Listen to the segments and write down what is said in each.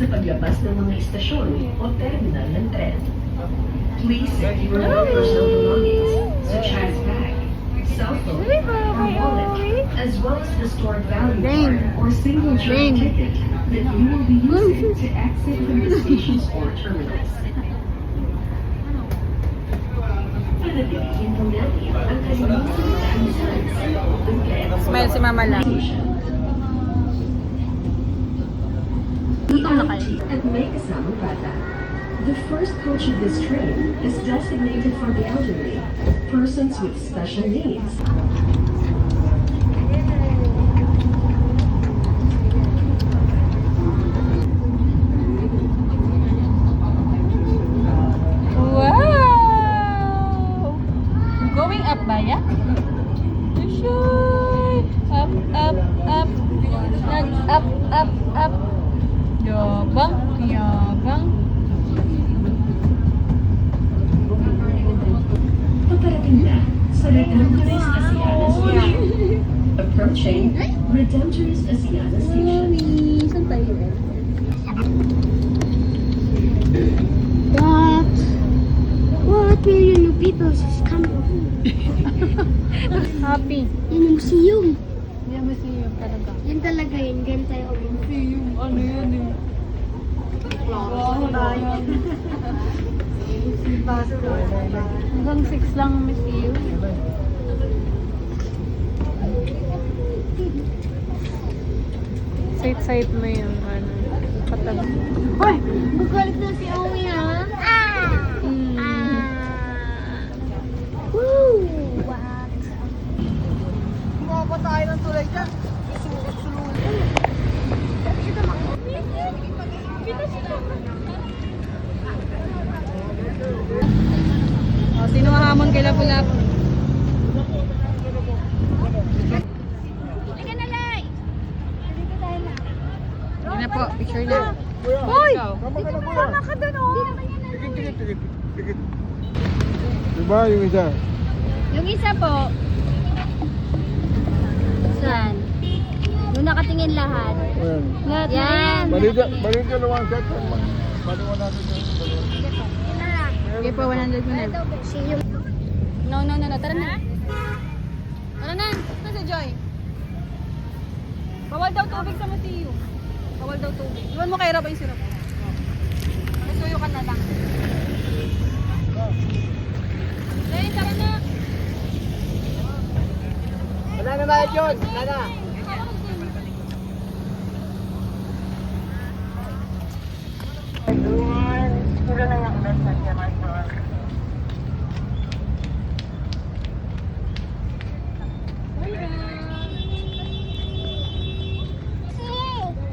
sa paglabas ng mga istasyon o terminal ng tren. Please secure your personal belongings, such as bag, cell phone, or wallet, as well as the stored value card or single train ticket that you will be using to exit from the stations or terminals. Panatilihin po natin ang kalimutan na kaalisan sa loob ng tren. Smile si Mama lang. At May Kasama Bata. The first coach of this train is designated for the elderly, persons with special needs. Wow! Going up ba ya? Sure! Up, up, up. Up, up, up. Yabang, yabang. Paparating na sa Redemptorist Asiana Station. Approaching Redemptorist Asiana Station. Saan tayo? What million of people is coming? Happy. Yun yung museum. Yan mo siya talaga. Yan talaga yun. Ganyan tayo ulit. Yung ano yun eh. Wow, tayo. Hanggang 6 lang ang museum. Side mo yung ano. Katabi. Hoy! Magalit na si Owie ha? Woo! What? Bumaba tayo ng tulay dyan. Oh, sino mahamon kay Lapu-Lapu? Halika na, Lai! Halika tayo na. Hindi na po, picture na. Hoy! Sama ka dun oh! Diba yung isa? Yung isa po. Saan? Yung nakatingin lahat. Ayan. Yan. Balik ka lumang set. Baliwan natin yung Okay po, 100 mo na. No. Tara na. Tara na. Saan si Joy? Bawal daw tubig sa Mateo. Bawal daw tubig. Iwan mo kay Rob yung syrup. Masuyo ka na lang. Lane, tara na. Wala na tayo, John. Wala na.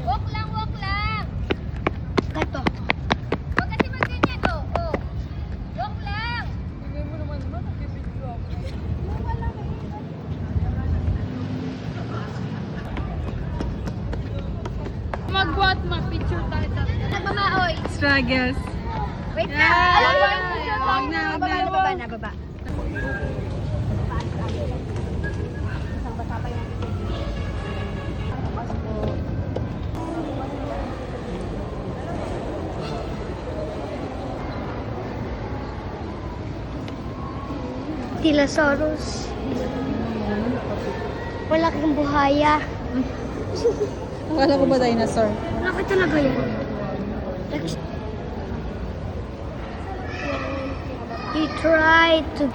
Walk lang. Gato. Huwag kasi magganyan, oh. Walk lang. Hindi mo naman ba? Nagbibidyo ako. Mag-what? Mag-picture tayo. Nagmamaoy. Struggles. Wait na. Yeah. Alam mo, Wag na. Baba. Tilasaurus. Malaking buhaya. Akala ko ba dinosaur? Laki talaga yun. He tried to...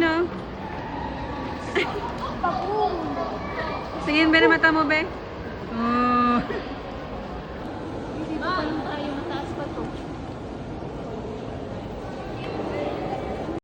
No? Tingin ba na mata mo, be? Oh.